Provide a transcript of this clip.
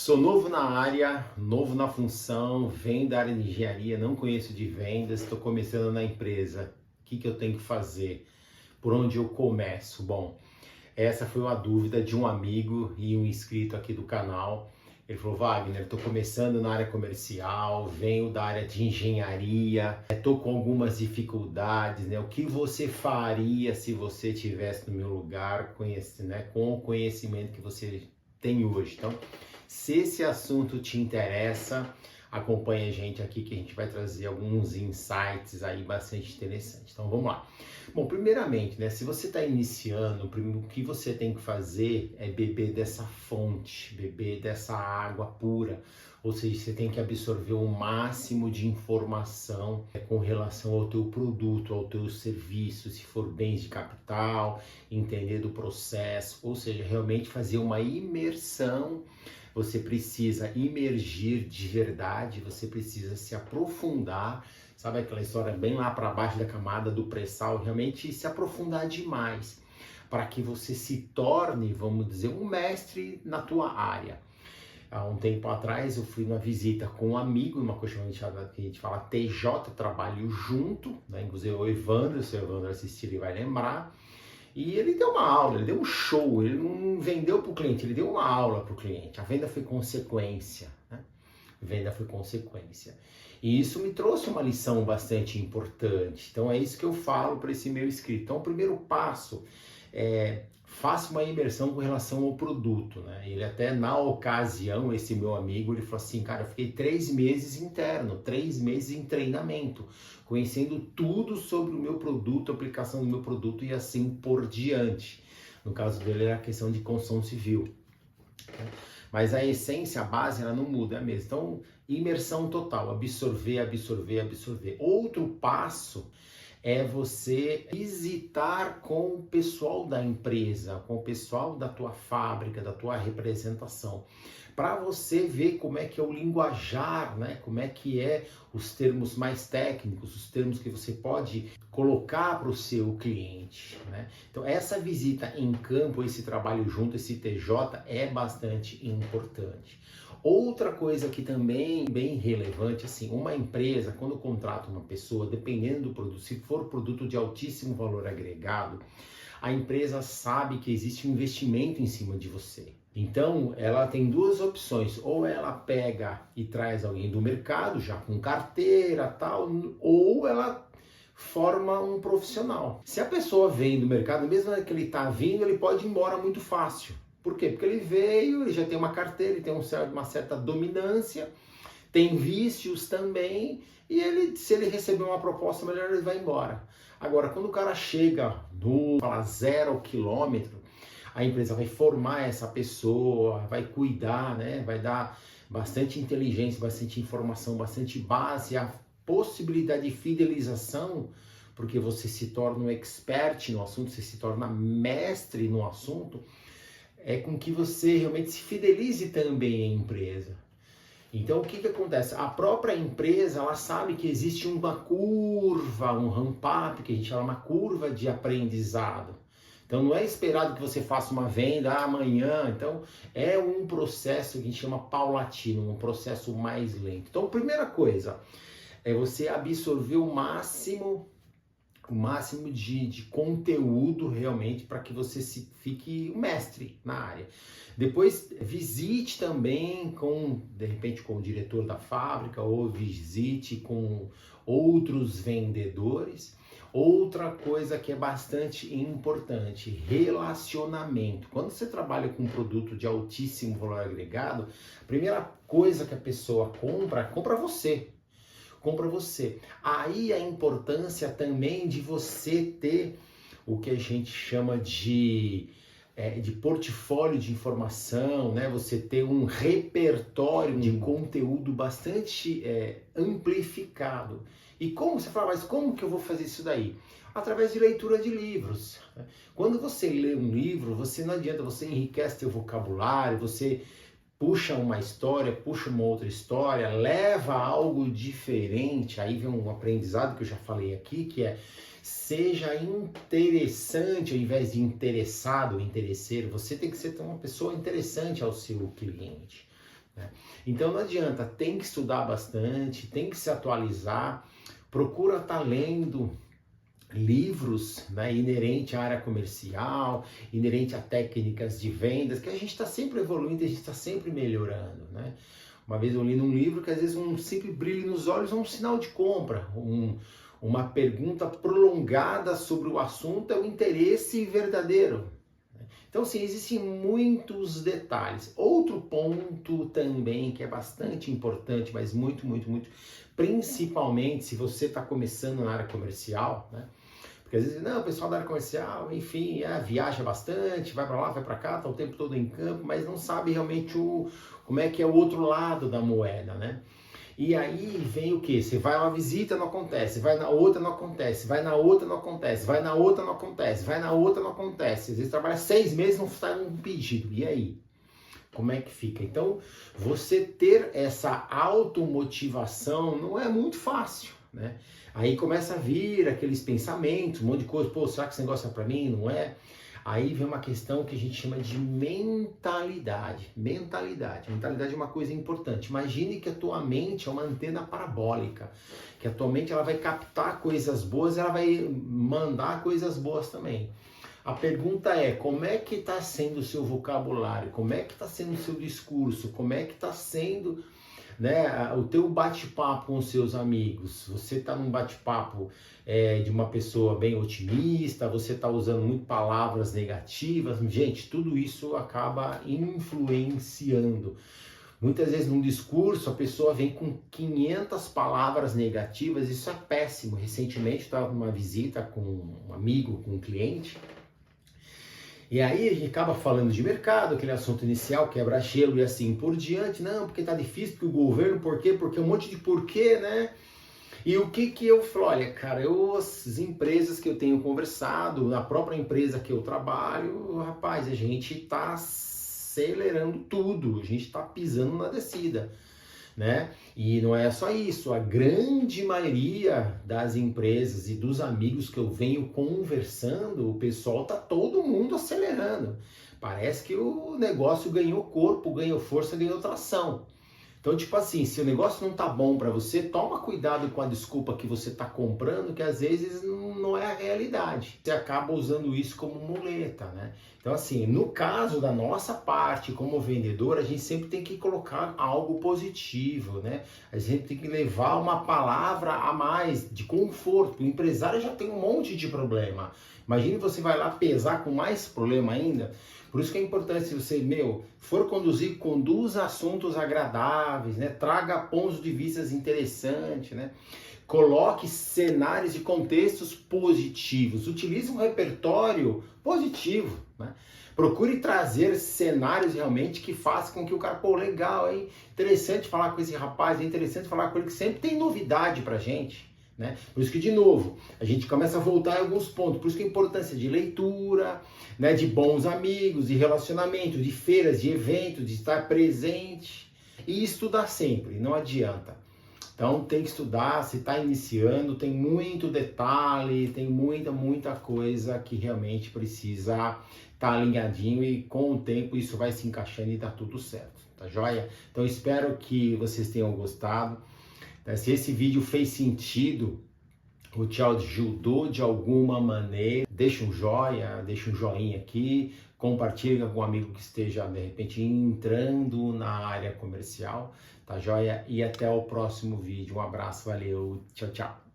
Sou novo na área, novo na função, venho da área de engenharia, não conheço de vendas, estou começando na empresa. O que eu tenho que fazer? Por onde eu começo? Bom, essa foi uma dúvida de um amigo e um inscrito aqui do canal. Ele falou: Wagner, estou começando na área comercial, venho da área de engenharia, estou com algumas dificuldades, né? O que você faria se você estivesse no meu lugar, com o conhecimento que você tem hoje? Então, se esse assunto te interessa, acompanha a gente aqui que a gente vai trazer alguns insights aí bastante interessantes. Então vamos lá. Bom, primeiramente, né, se você está iniciando, o que você tem que fazer é beber dessa fonte, beber dessa água pura. Ou seja, você tem que absorver o máximo de informação com relação ao teu produto, ao teu serviço, se for bens de capital, entender do processo, ou seja, realmente fazer uma imersão. Você precisa imergir de verdade, você precisa se aprofundar, sabe aquela história bem lá para baixo da camada do pré-sal, realmente se aprofundar demais, para que você se torne, vamos dizer, um mestre na tua área. Há um tempo atrás eu fui numa visita com um amigo, uma coisa que a gente fala TJ, trabalho junto, né? Inclusive o Evandro, se o Evandro assistir ele vai lembrar. E ele deu uma aula, ele deu um show, ele não vendeu para o cliente, ele deu uma aula para o cliente. A venda foi consequência, né? Venda foi consequência. E isso me trouxe uma lição bastante importante. Então é isso que eu falo para esse meu inscrito. Então o primeiro passo é: faça uma imersão com relação ao produto, né? Ele até na ocasião, esse meu amigo, ele falou assim: cara, eu fiquei 3 meses interno, 3 meses em treinamento, conhecendo tudo sobre o meu produto, a aplicação do meu produto e assim por diante. No caso dele era a questão de construção civil. Mas a essência, a base, ela não muda, é a mesma. Então, imersão total, absorver, absorver, absorver. Outro passo é você visitar com o pessoal da empresa, com o pessoal da tua fábrica, da tua representação, para você ver como é que é o linguajar, né? Como é que é os termos mais técnicos, os termos que você pode colocar para o seu cliente, né? Então essa visita em campo, esse trabalho junto, esse TJ é bastante importante. Outra coisa que também é bem relevante, assim, uma empresa, quando contrata uma pessoa, dependendo do produto, se for produto de altíssimo valor agregado, a empresa sabe que existe um investimento em cima de você. Então, ela tem duas opções: ou ela pega e traz alguém do mercado, já com carteira, tal, ou ela forma um profissional. Se a pessoa vem do mercado, mesmo que ele está vindo, ele pode ir embora muito fácil. Por quê? Porque ele veio, ele já tem uma carteira, ele tem uma certa dominância, tem vícios também, e ele, se ele receber uma proposta melhor, ele vai embora. Agora, quando o cara chega do 0 quilômetro, a empresa vai formar essa pessoa, vai cuidar, né? Vai dar bastante inteligência, bastante informação, bastante base, a possibilidade de fidelização, porque você se torna um expert no assunto, você se torna mestre no assunto, é com que você realmente se fidelize também à empresa. Então o que acontece? A própria empresa, ela sabe que existe uma curva, um ramp-up, que a gente chama uma curva de aprendizado. Então não é esperado que você faça uma venda amanhã, então é um processo que a gente chama paulatino, um processo mais lento. Então a primeira coisa é você absorver o máximo de conteúdo realmente para que você fique um mestre na área. Depois visite também de repente com o diretor da fábrica, ou visite com outros vendedores. Outra coisa que é bastante importante: relacionamento. Quando você trabalha com um produto de altíssimo valor agregado, a primeira coisa que a pessoa compra você. Compra você. Aí a importância também de você ter o que a gente chama de portfólio de informação, né? Você ter um repertório de conteúdo bastante amplificado. E como você fala, mas como que eu vou fazer isso daí? Através de leitura de livros. Quando você lê um livro, você não adianta, você enriquece seu vocabulário, você puxa uma história, puxa uma outra história, leva algo diferente. Aí vem um aprendizado que eu já falei aqui, que é: seja interessante ao invés de interessado ou interesseiro. Você tem que ser uma pessoa interessante ao seu cliente. né? Então não adianta, tem que estudar bastante, tem que se atualizar, procura estar lendo livros, né, inerente à área comercial, inerente a técnicas de vendas, que a gente está sempre evoluindo, a gente está sempre melhorando, né? Uma vez eu li num livro que às vezes um simples brilho nos olhos é um sinal de compra, uma pergunta prolongada sobre o assunto é o interesse verdadeiro. Então, sim, existem muitos detalhes. Outro ponto também que é bastante importante, mas muito, muito, muito, principalmente se você está começando na área comercial, né? Porque às vezes, não, o pessoal da área comercial, enfim, viaja bastante, vai para lá, vai para cá, está o tempo todo em campo, mas não sabe realmente como é que é o outro lado da moeda, né? E aí vem o que? Você vai a uma visita, não acontece, vai na outra, não acontece, vai na outra, não acontece, vai na outra, não acontece, vai na outra, não acontece. Às vezes trabalha 6 meses, não sai um pedido. E aí? Como é que fica? Então, você ter essa automotivação não é muito fácil, né? Aí começa a vir aqueles pensamentos, um monte de coisa, pô, será que esse negócio é pra mim? Não é? Aí vem uma questão que a gente chama de mentalidade. Mentalidade. Mentalidade é uma coisa importante. Imagine que a tua mente é uma antena parabólica, que a tua mente ela vai captar coisas boas e ela vai mandar coisas boas também. A pergunta é, como é que está sendo o seu vocabulário? Como é que está sendo o seu discurso? Como é que está sendo, né, o teu bate-papo com os seus amigos? Você está num bate-papo de uma pessoa bem otimista? Você está usando muito palavras negativas? Gente, tudo isso acaba influenciando. Muitas vezes num discurso a pessoa vem com 500 palavras negativas, isso é péssimo. Recentemente estava numa visita com um amigo, com um cliente, e aí a gente acaba falando de mercado, aquele assunto inicial, quebra-gelo e assim por diante. Não, porque tá difícil, porque o governo, por quê? Porque um monte de porquê, né? E o que que eu falo? Olha, cara, as empresas que eu tenho conversado, na própria empresa que eu trabalho, rapaz, a gente tá acelerando tudo, a gente tá pisando na descida, né? E não é só isso, a grande maioria das empresas e dos amigos que eu venho conversando, o pessoal tá todo mundo acelerando. Parece que o negócio ganhou corpo, ganhou força, ganhou tração. Então, tipo assim, se o negócio não tá bom para você, toma cuidado com a desculpa que você tá comprando, que às vezes não é a realidade. Você acaba usando isso como muleta, né? Então, assim, no caso da nossa parte como vendedor, a gente sempre tem que colocar algo positivo, né? A gente tem que levar uma palavra a mais de conforto. O empresário já tem um monte de problema. Imagine você vai lá pesar com mais problema ainda. Por isso que é importante, se você, for conduzir, conduza assuntos agradáveis, né? Traga pontos de vista interessantes, né? Coloque cenários e contextos positivos. Utilize um repertório positivo, né? Procure trazer cenários realmente que façam com que o cara, pô, legal, hein? Interessante falar com esse rapaz, é interessante falar com ele, que sempre tem novidade pra gente. Né? Por isso que, de novo, a gente começa a voltar em alguns pontos. Por isso que a importância de leitura, né, de bons amigos, de relacionamento, de feiras, de eventos, de estar presente e estudar sempre, não adianta. Então tem que estudar, se está iniciando, tem muito detalhe, tem muita coisa que realmente precisa estar alinhadinho e com o tempo isso vai se encaixando e dá tudo certo, tá joia? Então espero que vocês tenham gostado. Se esse vídeo fez sentido, ou te ajudou de alguma maneira, deixa um joia, deixa um joinha aqui, compartilha com um amigo que esteja, de repente, entrando na área comercial, tá joia? E até o próximo vídeo. Um abraço, valeu, tchau, tchau.